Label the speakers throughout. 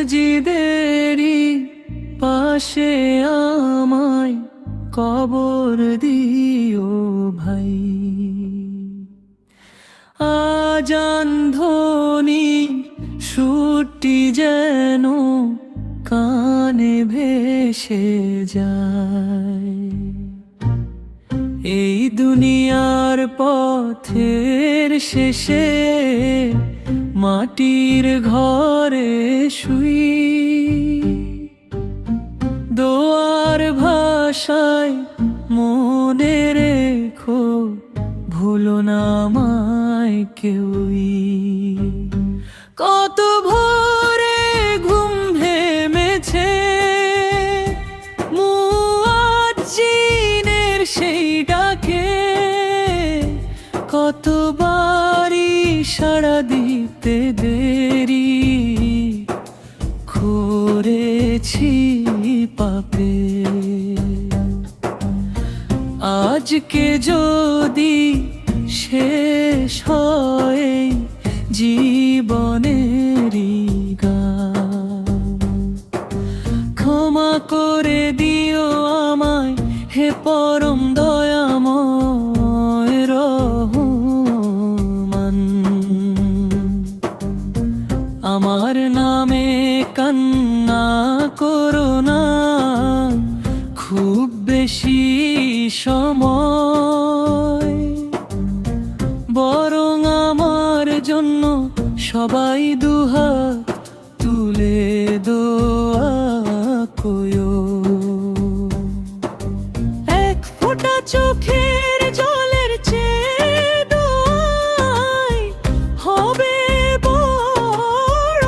Speaker 1: মসজিদেরই পাশে আমায় কবর দিও ভাই। আজান ধ্বনি সুরটি যেন কানে ভেসে যায়। এই দুনিয়ার পথের শেষে মাটির ঘরে শুই, দোয়ার ভাষায় মনে রেখো ভুলো না আমায় কেউই। কত ভোরে ঘুম ভেঙেছে মুয়াজ্জিনের সেই ডাকে, কতবারই সাড়া দিতে দেরি করেছি পাপে। আজকে যদি শেষ হয় জীবনেরই গান, ক্ষমা করে দিও আমায় হে পরম দয়াময় রহমান। আমার নামে কান্না করো না খুব বেশি সময়, বরং আমার জন্য সবাই দুহাত তুলে দোয়া কইও। এক ফোঁটা চোখের জলের চেয়ে দোয়াই হবে বড়।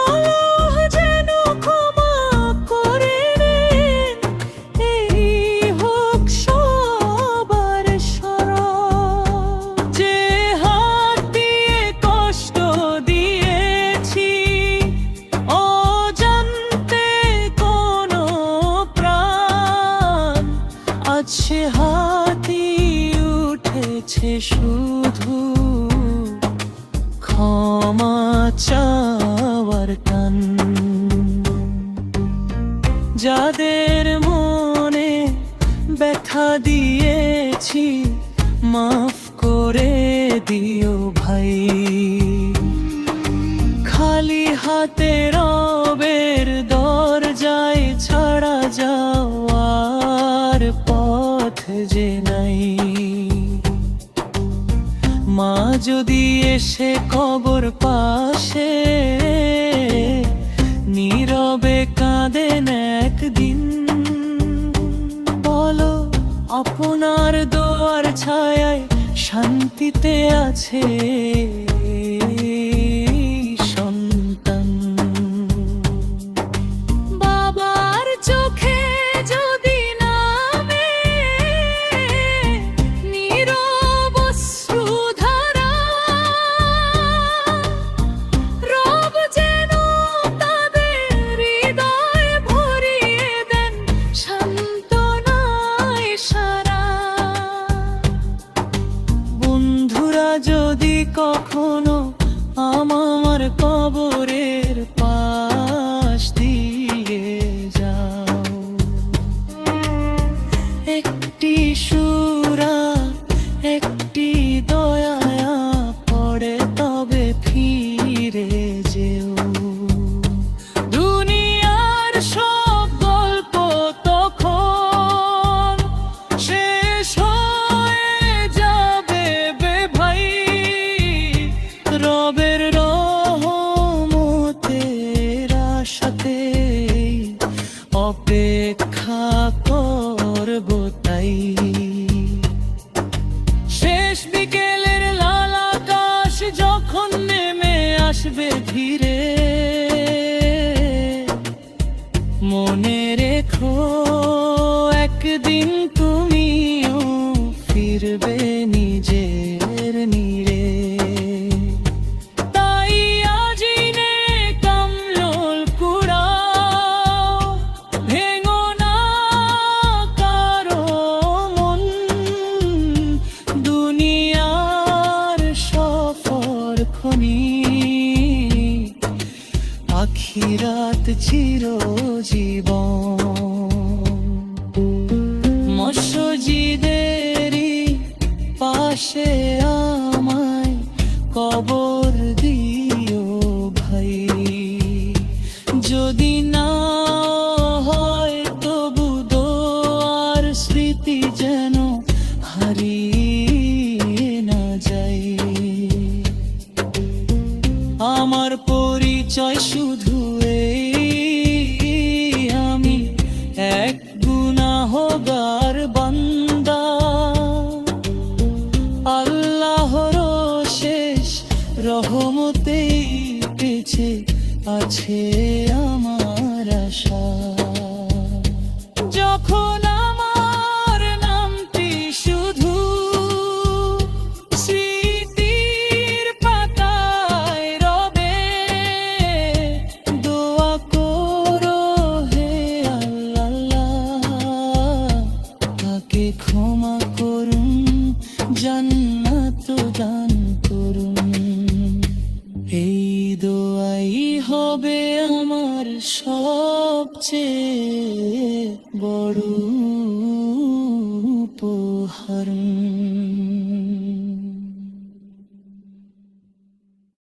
Speaker 1: আল্লাহ যেন ক্ষমা করে নেন, এই হোক সবার শরণ। যে হাত দিয়ে কষ্ট দিয়েছি অজান্তে কোনো প্রাণ, আজ সে হাতই উঠেছে শুধু ক্ষমা চাওয়ার টান। যাদের মনে ব্যথা দিয়েছি মাফ করে দিও ভাই। খালি হাতে রবের দরজায় ছাড়া যাওয়ার পথ যে নাই। মা যদি এসে কবর পাশে নীরবে কাঁদেন একদিন, বলো আপনার দোয়ার ছায়ায় শান্তিতে আছে সন্তান। বাবার চোখে যদি নামে নীরব অশ্রুধারা, রব যেন তাদের হৃদয় ভরিয়ে দেন সান্ত্বনায় সারা। বন্ধুরা যদি কখনো আমার কবরের পাশ দিয়ে যাও, একটি সুরা একটি দয়া পড়ে তবে ফিরে যেও। দুনিয়ার সব গল্প তখন শেষ হয়ে যাবে বে ভাই। রবের রহমতের আশাতে অপেক্ষা করব তাই। শেষ বিকেলের লাল আকাশ যখন নেমে আসবে ধীরে, মনে রেখো একদিন তুমিও ফিরবে নিজের নীড়ে। তাই আজিনে কামলুল কুরআন রাত চিরজীবন। মসজিদেরই পাশে আমায় কবর দিও ভাই, যদি না হয় তবু দোয়ার স্মৃতি যেন হারিয়ে না যায়। আমার পরিচয় শুধু এই, আমি এক গুনাহগার বান্দা। আল্লাহর শেষ রহমতেই বেঁচে আছে আমার আশা। যখন আমার নামটি শুধু স্মৃতির পাতায় রবে, দোয়া করো হে আল্লাহ, তাকে ক্ষমা করুন, জান্নাত দান করুন। এই দোয়াই হবে আমার সবচেয়ে বড় উপহার।